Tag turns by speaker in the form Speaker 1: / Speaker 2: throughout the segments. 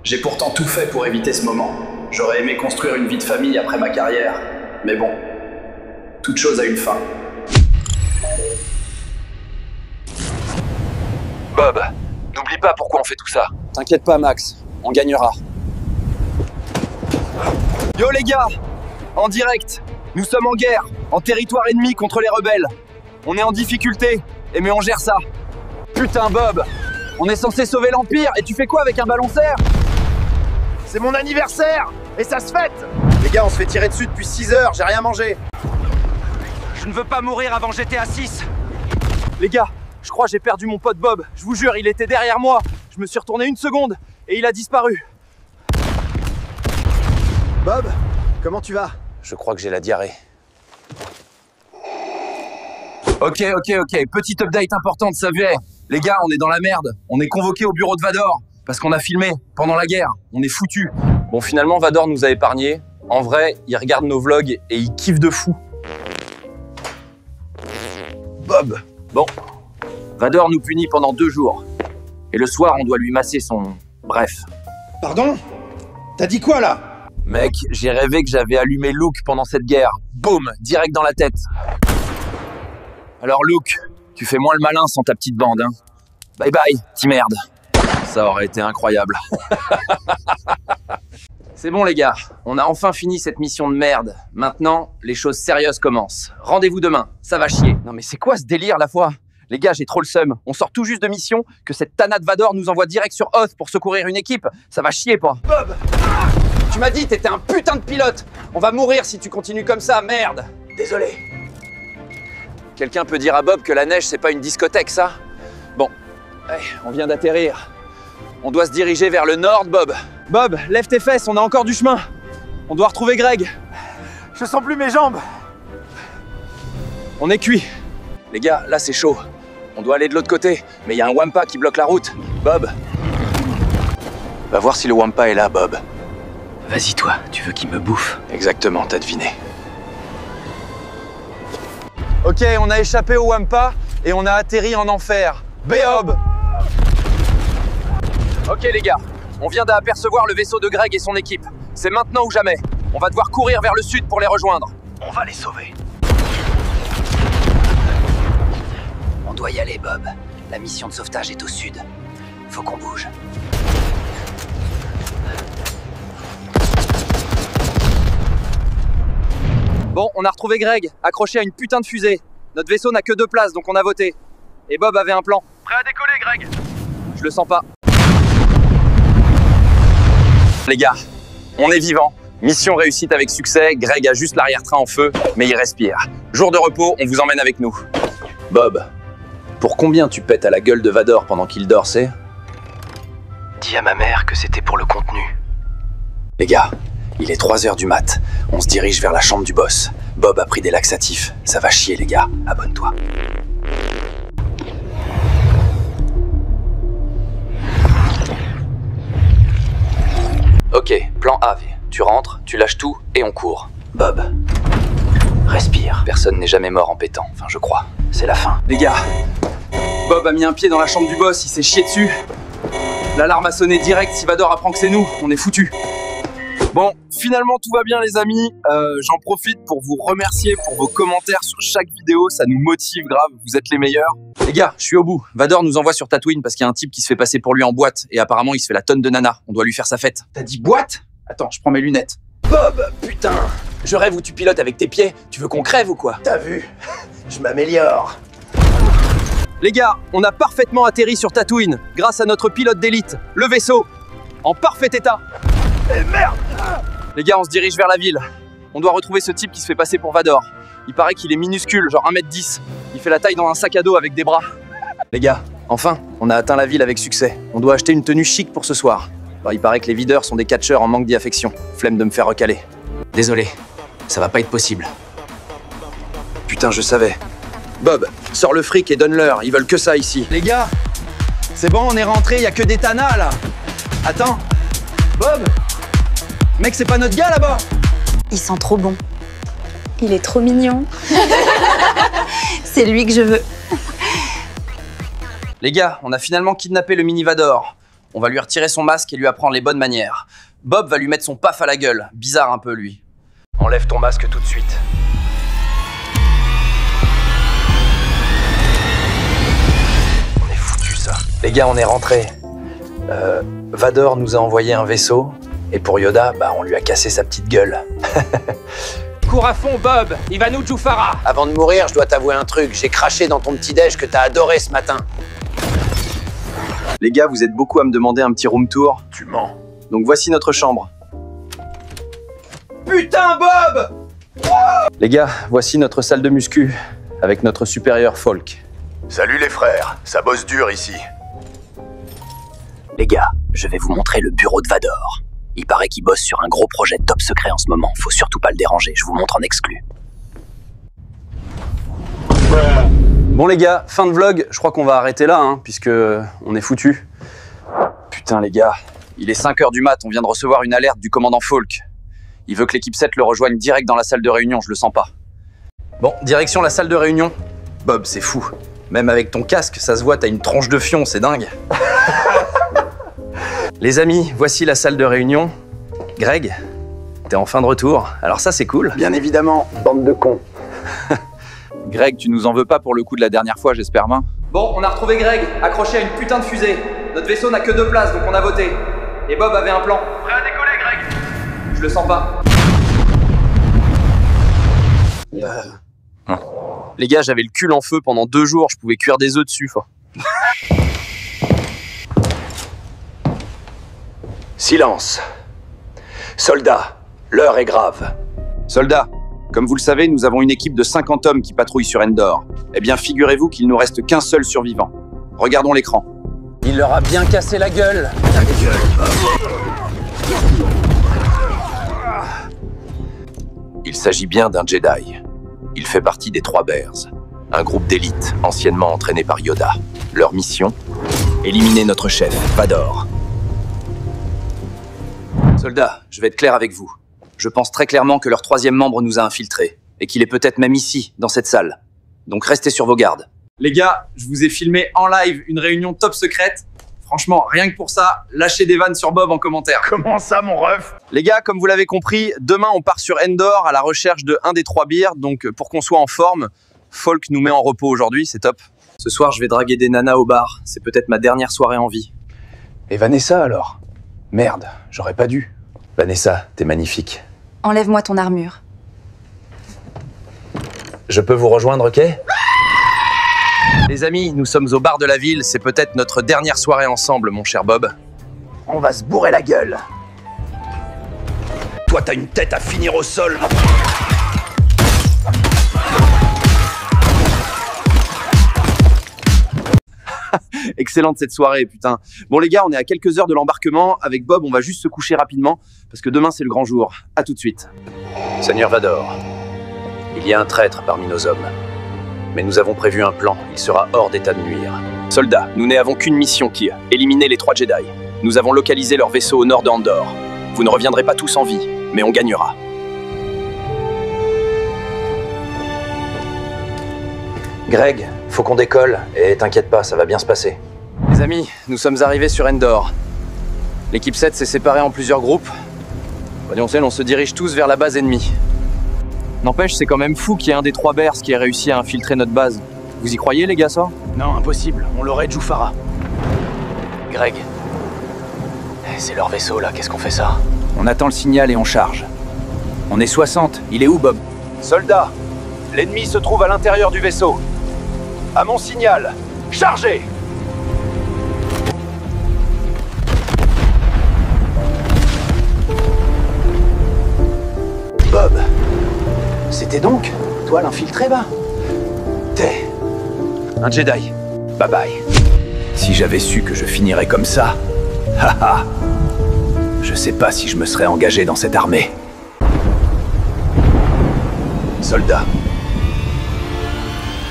Speaker 1: J'ai pourtant tout fait pour éviter ce moment. J'aurais aimé construire une vie de famille après ma carrière. Mais bon, toute chose a une fin.
Speaker 2: Bob, n'oublie pas pourquoi on fait tout ça.
Speaker 1: T'inquiète pas, Max, on gagnera.
Speaker 2: Yo les gars, en direct, nous sommes en guerre, en territoire ennemi contre les rebelles. On est en difficulté, mais on gère ça. Putain Bob, on est censé sauver l'Empire et tu fais quoi avec un ballon serre?
Speaker 3: C'est mon anniversaire et ça se fête. Les gars, on se fait tirer dessus depuis 6 heures, j'ai rien mangé.
Speaker 2: Je ne veux pas mourir avant GTA 6. Les gars, je crois que j'ai perdu mon pote Bob. Je vous jure, il était derrière moi. Je me suis retourné 1 seconde et il a disparu.
Speaker 3: Bob, comment tu vas?
Speaker 2: Je crois que j'ai la diarrhée. Ok, petite update importante, ça fait. Les gars, on est dans la merde. On est convoqués au bureau de Vador parce qu'on a filmé pendant la guerre. On est foutus. Bon, finalement, Vador nous a épargnés. En vrai, il regarde nos vlogs et il kiffe de fou. Bob, bon. Vador nous punit pendant 2 jours. Et le soir, on doit lui masser son... Bref.
Speaker 3: Pardon? T'as dit quoi là?
Speaker 2: Mec, j'ai rêvé que j'avais allumé Luke pendant cette guerre. Boum, direct dans la tête. Alors Luke, tu fais moins le malin sans ta petite bande, hein. Bye bye, petit merde. Ça aurait été incroyable. C'est bon les gars, on a enfin fini cette mission de merde. Maintenant, les choses sérieuses commencent. Rendez-vous demain, ça va chier. Non mais c'est quoi ce délire la fois? Les gars, j'ai trop le seum. On sort tout juste de mission, que cette Tana de Vador nous envoie direct sur Hoth pour secourir une équipe. Ça va chier pas. Bob, tu m'as dit t'étais un putain de pilote. On va mourir si tu continues comme ça, merde. Désolé. Quelqu'un peut dire à Bob que la neige, c'est pas une discothèque, ça? Bon, allez, on vient d'atterrir. On doit se diriger vers le nord, Bob. Bob, lève tes fesses, on a encore du chemin. On doit retrouver Greg.
Speaker 3: Je sens plus mes jambes.
Speaker 2: On est cuit. Les gars, là c'est chaud. On doit aller de l'autre côté, mais il y a un Wampa qui bloque la route. Bob. Va voir si le Wampa est là, Bob.
Speaker 4: Vas-y toi, tu veux qu'il me bouffe?
Speaker 2: Exactement, t'as deviné. Ok, on a échappé au Wampa et on a atterri en enfer. Bob. Ok les gars, on vient d'apercevoir le vaisseau de Greg et son équipe. C'est maintenant ou jamais. On va devoir courir vers le sud pour les rejoindre.
Speaker 4: On va les sauver. On doit y aller, Bob. La mission de sauvetage est au sud. Faut qu'on bouge.
Speaker 2: Bon, on a retrouvé Greg, accroché à une putain de fusée. Notre vaisseau n'a que 2 places, donc on a voté. Et Bob avait un plan.
Speaker 3: Prêt à décoller, Greg?
Speaker 2: Je le sens pas. Les gars, on est vivants. Mission réussite avec succès. Greg a juste l'arrière-train en feu, mais il respire. Jour de repos, on vous emmène avec nous. Bob, pour combien tu pètes à la gueule de Vador pendant qu'il dort, c'est?
Speaker 4: Dis à ma mère que c'était pour le contenu.
Speaker 2: Les gars, il est 3h du mat. On se dirige vers la chambre du boss. Bob a pris des laxatifs. Ça va chier, les gars. Abonne-toi. Ok, plan A. Tu rentres, tu lâches tout et on court.
Speaker 4: Bob, respire.
Speaker 2: Personne n'est jamais mort en pétant. Enfin, je crois.
Speaker 4: C'est la fin.
Speaker 2: Les gars, Bob a mis un pied dans la chambre du boss. Il s'est chié dessus. L'alarme a sonné direct. Si Vador apprend que c'est nous, on est foutus. Bon, finalement tout va bien les amis, j'en profite pour vous remercier pour vos commentaires sur chaque vidéo, ça nous motive grave, vous êtes les meilleurs. Les gars, je suis au bout, Vador nous envoie sur Tatooine parce qu'il y a un type qui se fait passer pour lui en boîte et apparemment il se fait la tonne de nana, on doit lui faire sa fête. T'as dit boîte? Attends, je prends mes lunettes. Bob, putain, je rêve où tu pilotes avec tes pieds, tu veux qu'on crève ou quoi?
Speaker 3: T'as vu? Je m'améliore.
Speaker 2: Les gars, on a parfaitement atterri sur Tatooine grâce à notre pilote d'élite, le vaisseau, en parfait état.
Speaker 3: Eh merde!
Speaker 2: Les gars, on se dirige vers la ville. On doit retrouver ce type qui se fait passer pour Vador. Il paraît qu'il est minuscule, genre 1m10. Il fait la taille dans un sac à dos avec des bras. Les gars, enfin, on a atteint la ville avec succès. On doit acheter une tenue chic pour ce soir. Alors, il paraît que les videurs sont des catcheurs en manque d'affection. Flemme de me faire recaler.
Speaker 4: Désolé, ça va pas être possible.
Speaker 2: Putain, je savais. Bob, sors le fric et donne-leur. Ils veulent que ça ici.
Speaker 3: Les gars, c'est bon, on est rentré, y a que des tanas là. Attends, Bob, mec, c'est pas notre gars là-bas?
Speaker 5: Il sent trop bon. Il est trop mignon. C'est lui que je veux.
Speaker 2: Les gars, on a finalement kidnappé le mini Vador. On va lui retirer son masque et lui apprendre les bonnes manières. Bob va lui mettre son paf à la gueule. Bizarre un peu, lui. Enlève ton masque tout de suite. On est foutus, ça. Les gars, on est rentrés. Vador nous a envoyé un vaisseau. Et pour Yoda, on lui a cassé sa petite gueule.
Speaker 6: Cours à fond, Bob. Il va nous Jufara.
Speaker 4: Avant de mourir, je dois t'avouer un truc. J'ai craché dans ton petit-déj que t'as adoré ce matin.
Speaker 3: Les gars, vous êtes beaucoup à me demander un petit room tour.
Speaker 1: Tu mens.
Speaker 3: Donc voici notre chambre. Putain, Bob! Les gars, voici notre salle de muscu, avec notre supérieur Folk.
Speaker 1: Salut les frères, ça bosse dur ici.
Speaker 4: Les gars, je vais vous montrer le bureau de Vador. Il paraît qu'il bosse sur un gros projet top secret en ce moment. Faut surtout pas le déranger, je vous montre en exclu.
Speaker 3: Bon les gars, fin de vlog, je crois qu'on va arrêter là, puisque on est foutus.
Speaker 2: Putain, les gars. Il est 5h du mat, on vient de recevoir une alerte du commandant Folk. Il veut que l'équipe 7 le rejoigne direct dans la salle de réunion, je le sens pas.
Speaker 3: Bon, direction la salle de réunion. Bob, c'est fou. Même avec ton casque, ça se voit, t'as une tronche de fion, c'est dingue. Les amis, voici la salle de réunion. Greg, t'es enfin de retour, alors ça c'est cool.
Speaker 1: Bien évidemment, bande de cons.
Speaker 2: Greg, tu nous en veux pas pour le coup de la dernière fois, j'espère, main. Bon, on a retrouvé Greg, accroché à une putain de fusée. Notre vaisseau n'a que 2 places, donc on a voté. Et Bob avait un plan. Prêt à décoller, Greg? Je le sens pas. Les gars, j'avais le cul en feu pendant 2 jours, je pouvais cuire des œufs dessus.
Speaker 1: Silence. Soldats, l'heure est grave.
Speaker 2: Soldats, comme vous le savez, nous avons une équipe de 50 hommes qui patrouille sur Endor. Eh bien, figurez-vous qu'il nous reste qu'un seul survivant. Regardons l'écran.
Speaker 3: Il leur a bien cassé la gueule.
Speaker 2: Il s'agit bien d'un Jedi. Il fait partie des 3 Bears, un groupe d'élite anciennement entraîné par Yoda. Leur mission, éliminer notre chef, Vador. Soldats, je vais être clair avec vous. Je pense très clairement que leur 3e membre nous a infiltrés, et qu'il est peut-être même ici, dans cette salle. Donc restez sur vos gardes.
Speaker 3: Les gars, je vous ai filmé en live une réunion top secrète. Franchement, rien que pour ça, lâchez des vannes sur Bob en commentaire.
Speaker 1: Comment ça, mon ref?
Speaker 3: Les gars, comme vous l'avez compris, demain on part sur Endor à la recherche de un des 3 Bears, donc pour qu'on soit en forme, Folk nous met en repos aujourd'hui, c'est top. Ce soir, je vais draguer des nanas au bar, c'est peut-être ma dernière soirée en vie.
Speaker 1: Et Vanessa alors? Merde, j'aurais pas dû.
Speaker 3: Vanessa, t'es magnifique.
Speaker 5: Enlève-moi ton armure.
Speaker 3: Je peux vous rejoindre, ok? Les amis, nous sommes au bar de la ville, c'est peut-être notre dernière soirée ensemble, mon cher Bob.
Speaker 1: On va se bourrer la gueule. Toi, t'as une tête à finir au sol.
Speaker 3: Excellente cette soirée, putain. Bon les gars, on est à quelques heures de l'embarquement. Avec Bob, on va juste se coucher rapidement, parce que demain c'est le grand jour. À tout de suite.
Speaker 2: Seigneur Vador, il y a un traître parmi nos hommes. Mais nous avons prévu un plan, il sera hors d'état de nuire. Soldats, nous n'avons qu'une mission qui est éliminer les 3 Jedi. Nous avons localisé leur vaisseau au nord de Endor. Vous ne reviendrez pas tous en vie, mais on gagnera.
Speaker 3: Greg, faut qu'on décolle, et t'inquiète pas, ça va bien se passer. Les amis, nous sommes arrivés sur Endor. L'équipe 7 s'est séparée en plusieurs groupes. Voyons, on se dirige tous vers la base ennemie. N'empêche, c'est quand même fou qu'il y ait un des 3 Bears qui ait réussi à infiltrer notre base. Vous y croyez, les gars, ça?
Speaker 1: Non, impossible, on l'aurait Jufara.
Speaker 4: Greg. C'est leur vaisseau là, qu'est-ce qu'on fait ça?
Speaker 6: On attend le signal et on charge. On est 60, il est où Bob?
Speaker 2: Soldats, l'ennemi se trouve à l'intérieur du vaisseau. À mon signal, chargez!
Speaker 4: Bob. C'était donc toi l'infiltré, bah?
Speaker 2: T'es un Jedi. Bye bye.
Speaker 6: Si j'avais su que je finirais comme ça, haha, je sais pas si je me serais engagé dans cette armée.
Speaker 2: Soldat,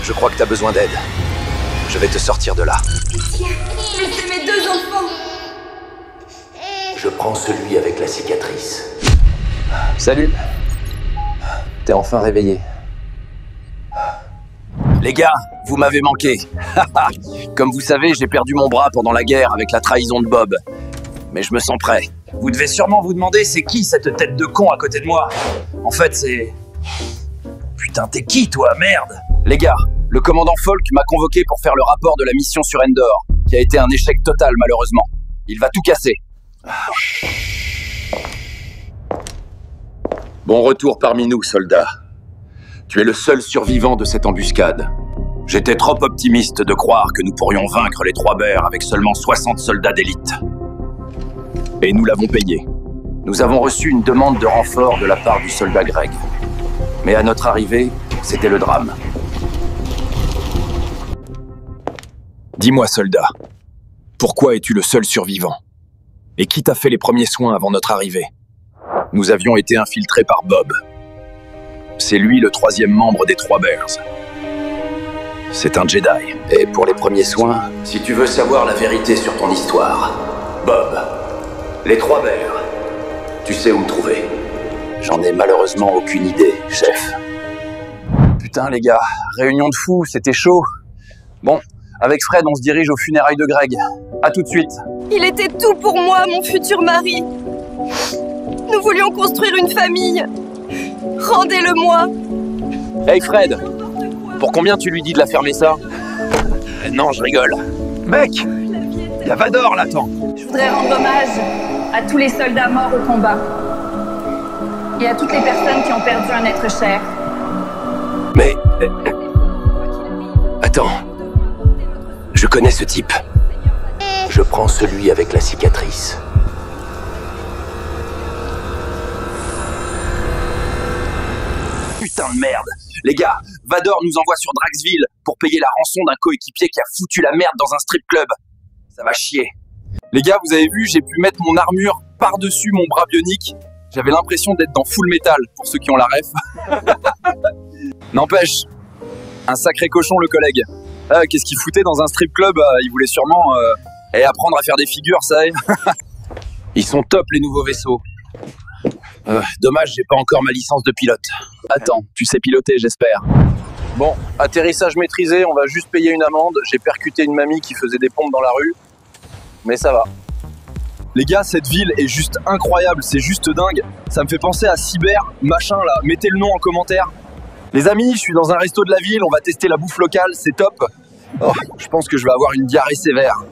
Speaker 2: je crois que t'as besoin d'aide. Je vais te sortir de là.
Speaker 5: Laissez mes 2 enfants.
Speaker 4: Je prends celui avec la cicatrice.
Speaker 3: Salut. T'es enfin réveillé.
Speaker 2: Les gars, vous m'avez manqué. Comme vous savez, j'ai perdu mon bras pendant la guerre avec la trahison de Bob. mais je me sens prêt. Vous devez sûrement vous demander c'est qui cette tête de con à côté de moi. En fait, c'est... Putain, t'es qui toi, merde? Les gars, le commandant Falk m'a convoqué pour faire le rapport de la mission sur Endor, qui a été un échec total malheureusement. Il va tout casser.
Speaker 6: Bon retour parmi nous, soldat. Tu es le seul survivant de cette embuscade. J'étais trop optimiste de croire que nous pourrions vaincre les Trois Bears avec seulement 60 soldats d'élite. Et nous l'avons payé. Nous avons reçu une demande de renfort de la part du soldat Greg. Mais à notre arrivée, c'était le drame. Dis-moi, soldat, pourquoi es-tu le seul survivant? Et qui t'a fait les premiers soins avant notre arrivée? Nous avions été infiltrés par Bob. C'est lui le 3e membre des Trois Bears. C'est un Jedi.
Speaker 4: Et pour les premiers soins, si tu veux savoir la vérité sur ton histoire, Bob, les Trois Bears, tu sais où me trouver. J'en ai malheureusement aucune idée, chef.
Speaker 2: Putain les gars, réunion de fous, c'était chaud. Bon, avec Fred, on se dirige aux funérailles de Greg. À tout de suite.
Speaker 7: Il était tout pour moi, mon futur mari. Nous voulions construire une famille. Rendez-le-moi.
Speaker 2: Hey Fred, pour combien tu lui dis de la fermer ça? Non, je rigole.
Speaker 1: Mec, y'a Vador là, attends.
Speaker 5: Je voudrais rendre hommage à tous les soldats morts au combat. Et à toutes les personnes qui ont perdu un être cher.
Speaker 4: Mais... Attends. Je connais ce type. Je prends celui avec la cicatrice.
Speaker 2: Putain de merde. Les gars, Vador nous envoie sur Draxville pour payer la rançon d'un coéquipier qui a foutu la merde dans un strip club. Ça va chier. Les gars, vous avez vu, j'ai pu mettre mon armure par-dessus mon bras bionique. J'avais l'impression d'être dans Full Metal, pour ceux qui ont la ref. N'empêche, un sacré cochon le collègue. Qu'est-ce qu'il foutait dans un strip club? Il voulait sûrement apprendre à faire des figures, ça. Ils sont top les nouveaux vaisseaux. Dommage, j'ai pas encore ma licence de pilote. Attends, tu sais piloter, j'espère. Bon, atterrissage maîtrisé, on va juste payer une amende. J'ai percuté une mamie qui faisait des pompes dans la rue. Mais ça va. Les gars, cette ville est juste incroyable, c'est juste dingue. Ça me fait penser à Cyber, machin là, mettez le nom en commentaire. Les amis, je suis dans un resto de la ville, on va tester la bouffe locale, c'est top. Oh, je pense que je vais avoir une diarrhée sévère.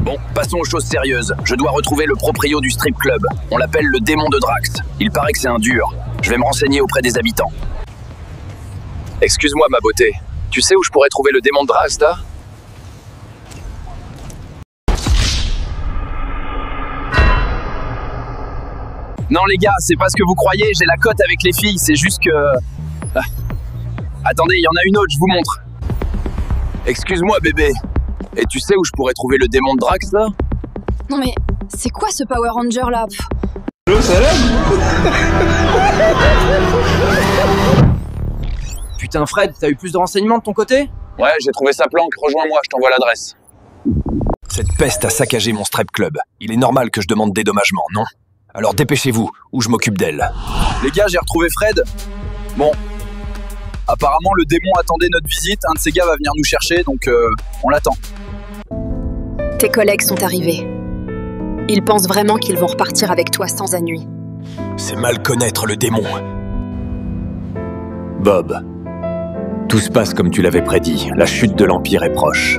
Speaker 2: Bon, passons aux choses sérieuses. Je dois retrouver le proprio du strip club. On l'appelle le démon de Drax. Il paraît que c'est un dur. Je vais me renseigner auprès des habitants. Excuse-moi ma beauté, tu sais où je pourrais trouver le démon de Drax là? Non les gars, c'est pas ce que vous croyez, j'ai la cote avec les filles, c'est juste que... Attendez, il y en a une autre, je vous montre. Excuse-moi bébé, et tu sais où je pourrais trouver le démon de Drax là?
Speaker 7: Non mais, c'est quoi ce Power Ranger là?
Speaker 2: Putain Fred, t'as eu plus de renseignements de ton côté? Ouais, j'ai trouvé sa planque, rejoins-moi, je t'envoie l'adresse.
Speaker 6: Cette peste a saccagé mon strip club. Il est normal que je demande dédommagement, non? Alors dépêchez-vous, ou je m'occupe d'elle.
Speaker 2: Les gars, j'ai retrouvé Fred. Bon, apparemment le démon attendait notre visite, un de ses gars va venir nous chercher, donc on l'attend.
Speaker 7: Tes collègues sont arrivés. Ils pensent vraiment qu'ils vont repartir avec toi sans ennui.
Speaker 6: C'est mal connaître le démon. Bob, tout se passe comme tu l'avais prédit. La chute de l'Empire est proche.